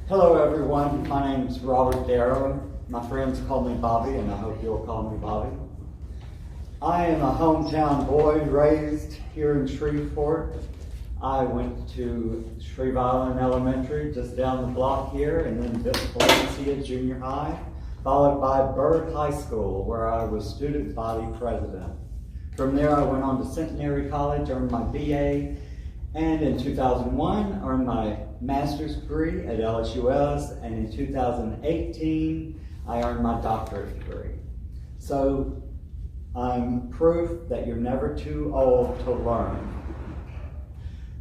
Hello everyone, my name is Robert Darrow. My friends call me Bobby, and I hope you'll call me Bobby. I am a hometown boy raised here in Shreveport. I went to Shreve Island Elementary just down the block here, and then Valencia Junior High, followed by Byrd High School, where I was student body president. From there I went on to Centenary College, earned my BA, and in 2001 earned my master's degree at LSUS, and in 2018 I earned my doctorate degree. So I'm proof that you're never too old to learn.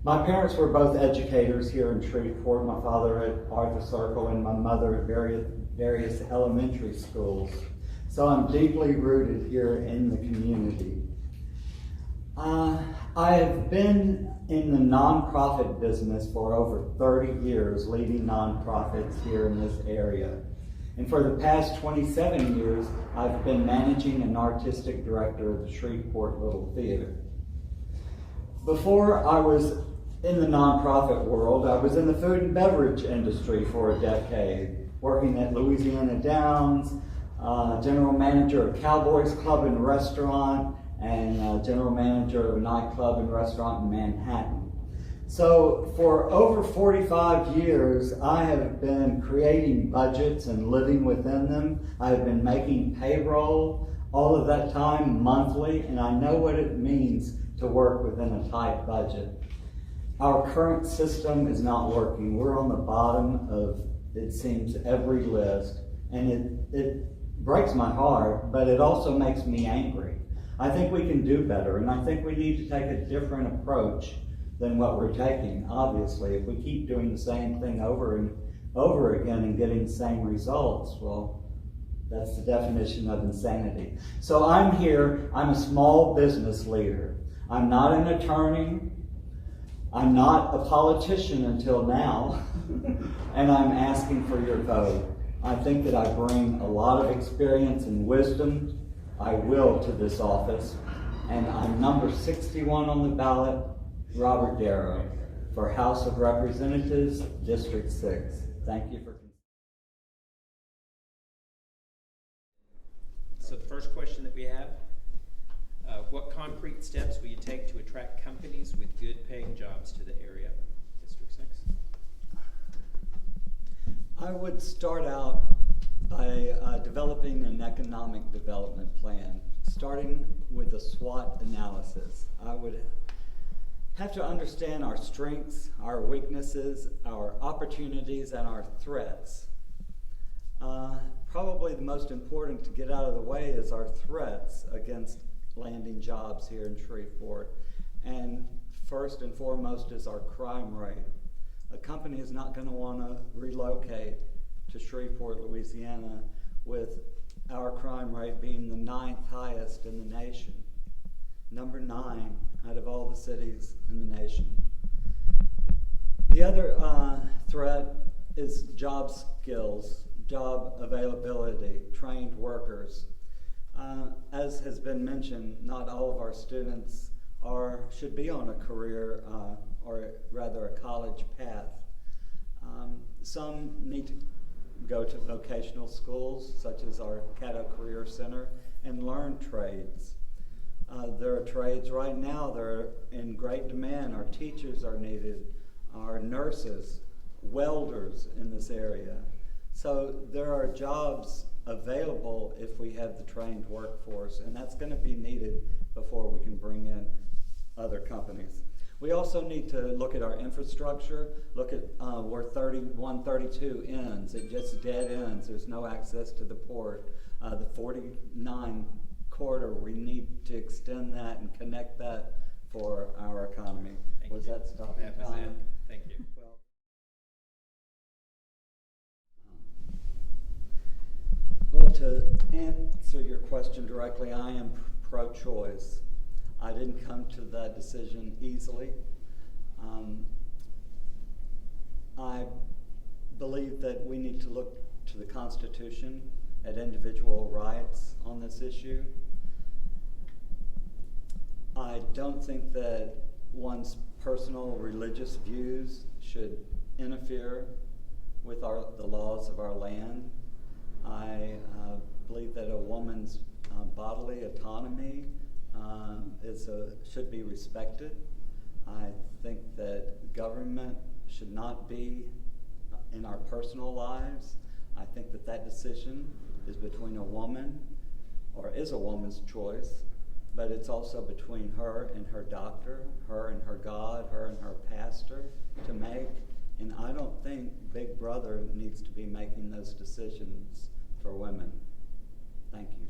My parents were both educators here in Shreveport, my father at Arthur Circle and my mother at various elementary schools. So I'm deeply rooted here in the community. I have been in the nonprofit business for over 30 years, leading nonprofits here in this area. And for the past 27 years, I've been managing and artistic director of the Shreveport Little Theater. Before I was in the nonprofit world, I was in the food and beverage industry for a decade, working at Louisiana Downs, general manager of Cowboys Club and Restaurant, and general manager of a nightclub and restaurant in Manhattan. So for over 45 years, I have been creating budgets and living within them. I have been making payroll all of that time monthly, and I know what it means to work within a tight budget. Our current system is not working. We're on the bottom of, it seems, every list, and it breaks my heart, but it also makes me angry. I think we can do better, and I think we need to take a different approach than what we're taking. Obviously, if we keep doing the same thing over and over again and getting the same results, well, that's the definition of insanity. So I'm here, I'm a small business leader. I'm not an attorney. I'm not a politician until now, and I'm asking for your vote. I think that I bring a lot of experience and wisdom, I will, to this office, and I'm number 61 on the ballot, Robert Darrow, for House of Representatives, District 6. Thank you for. So the first question that we have, what concrete steps will you take to attract companies with good paying jobs to the area? District 6. I would start out by developing an economic development plan, starting with a SWOT analysis. I would have to understand our strengths, our weaknesses, our opportunities, and our threats. Probably the most important to get out of the way is our threats against landing jobs here in Shreveport. And first and foremost is our crime rate. A company is not going to want to relocate to Shreveport, Louisiana, with our crime rate being the 9th highest in the nation. Number 9 out of all the cities in the nation. The other threat is job skills, job availability, trained workers. As has been mentioned, not all of our students should be on a career or rather a college path. Some need to go to vocational schools, such as our Caddo Career Center, and learn trades. There are trades right now that are in great demand. Our teachers are needed, our nurses, welders in this area. So there are jobs available if we have the trained workforce, and that's going to be needed before we can bring in other companies. We also need to look at our infrastructure, look at where 3132 ends. It just dead ends. There's no access to the port. The 49 corridor, we need to extend that and connect that for our economy. Was that stopping time? That was it. Thank you. Well, to answer your question directly, I am pro-choice. I didn't come to that decision easily. I believe that we need to look to the Constitution at individual rights on this issue. I don't think that one's personal religious views should interfere with the laws of our land. I believe that a woman's bodily autonomy should be respected. I think that government should not be in our personal lives. I think that decision is between a woman, or is a woman's choice, but it's also between her and her doctor, her and her God, her and her pastor to make. And I don't think Big Brother needs to be making those decisions for women. Thank you.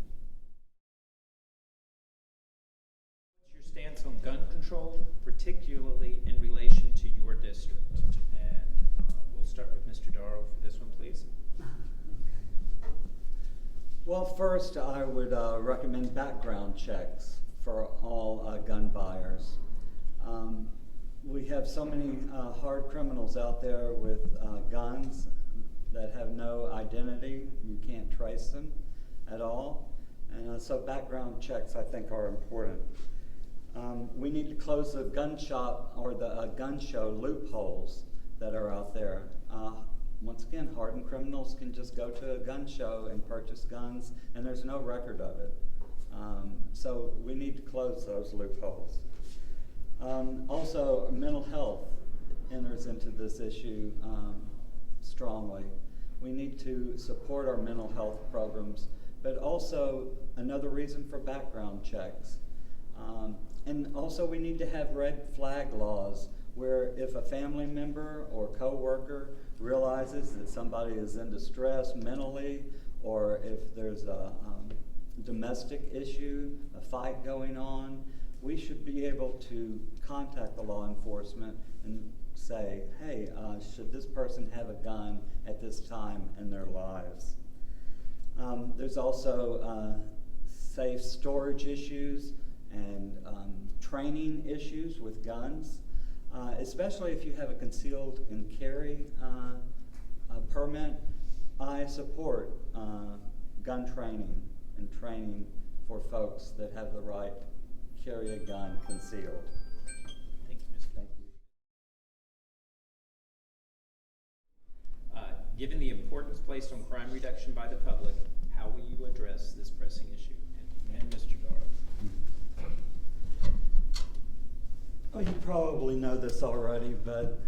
What's your stance on gun control, particularly in relation to your district? And we'll start with Mr. Darrow for this one, please. Well, first I would recommend background checks for all gun buyers. We have so many hard criminals out there with guns that have no identity. You can't trace them at all. And so background checks, I think, are important. We need to close the gun shop or the gun show loopholes that are out there. Once again, hardened criminals can just go to a gun show and purchase guns, and there's no record of it. So we need to close those loopholes. Also, mental health enters into this issue strongly. We need to support our mental health programs, but also another reason for background checks. And also we need to have red flag laws where if a family member or coworker realizes that somebody is in distress mentally, or if there's a domestic issue, a fight going on, we should be able to contact the law enforcement and say, hey, should this person have a gun at this time in their lives? There's also safe storage issues and training issues with guns, especially if you have a concealed and carry permit. I support gun training and training for folks that have the right to carry a gun concealed. Thank you, Mr. Thank you. Given the importance placed on crime reduction by the public, how will you address this pressing issue? And Mr. Darrow. Well, you probably know this already, but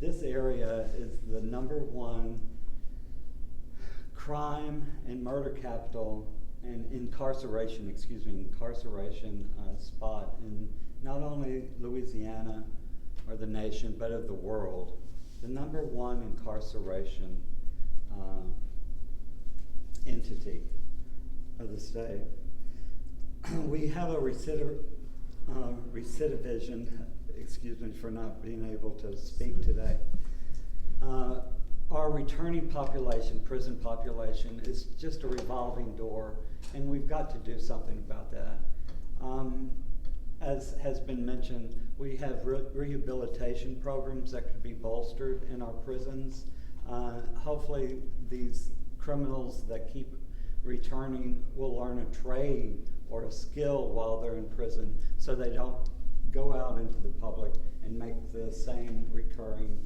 this area is the #1 crime and murder capital and incarceration spot in not only Louisiana or the nation, but of the world. The #1 incarceration entity of the state. We have a recidivism, excuse me for not being able to speak today. Our returning population, prison population, is just a revolving door, and we've got to do something about that. As has been mentioned, we have rehabilitation programs that could be bolstered in our prisons. Hopefully these criminals that keep returning will learn a trade or a skill while they're in prison, so they don't go out into the public and make the same recurring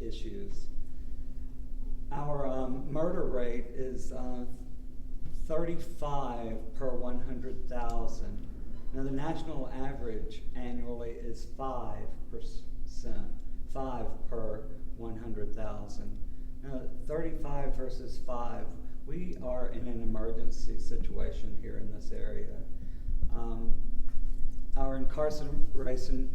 issues. Our murder rate is 35 per 100,000. Now the national average annually is 5%, 5 per 100,000. Now 35 versus 5, we are in an emergency situation here in this area. Our incarceration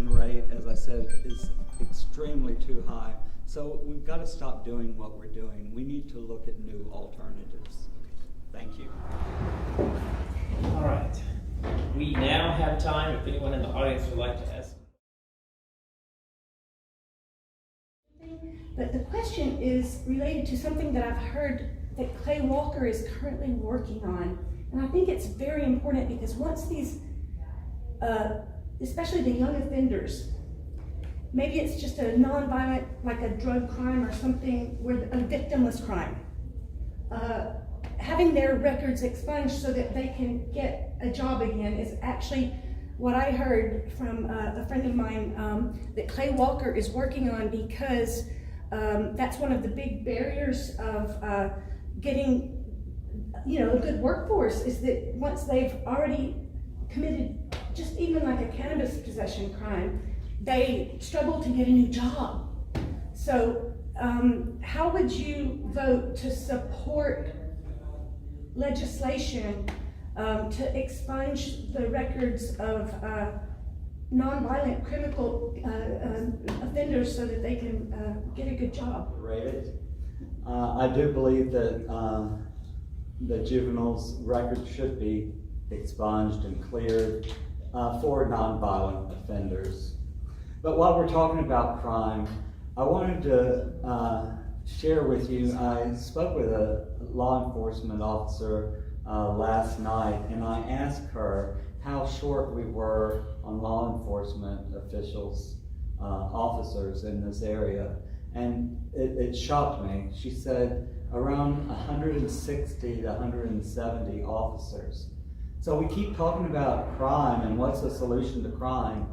rate, as I said, is extremely too high. So we've got to stop doing what we're doing. We need to look at new alternatives. Thank you. All right. We now have time if anyone in the audience would like to ask. But the question is related to something that I've heard that Clay Walker is currently working on. And I think it's very important because once these, especially the young offenders, maybe it's just a non-violent, like a drug crime or something, where a victimless crime, having their records expunged so that they can get a job again is actually what I heard from a friend of mine that Clay Walker is working on, because that's one of the big barriers of getting, a good workforce, is that once they've already committed just even like a cannabis possession crime, they struggle to get a new job. So how would you vote to support legislation to expunge the records of nonviolent criminal offenders so that they can get a good job? Rated. I do believe that the juveniles' records should be expunged and cleared for nonviolent offenders. But while we're talking about crime, I wanted to share with you, I spoke with a law enforcement officer last night, and I asked her how short we were on law enforcement officials, officers in this area. And it shocked me. She said around 160 to 170 officers. So we keep talking about crime and what's the solution to crime.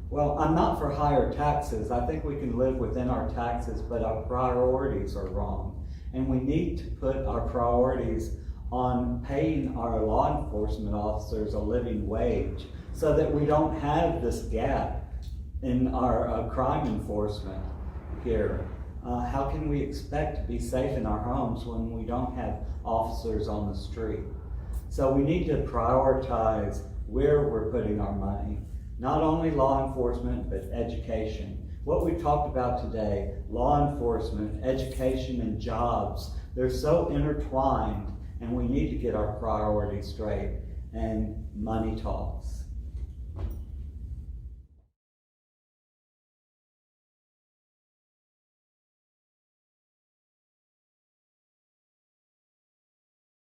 Well, I'm not for higher taxes. I think we can live within our taxes, but our priorities are wrong. And we need to put our priorities on paying our law enforcement officers a living wage so that we don't have this gap in our crime enforcement here. How can we expect to be safe in our homes when we don't have officers on the street? So we need to prioritize where we're putting our money. Not only law enforcement, but education. What we talked about today, law enforcement, education, and jobs, they're so intertwined, and we need to get our priorities straight, and money talks.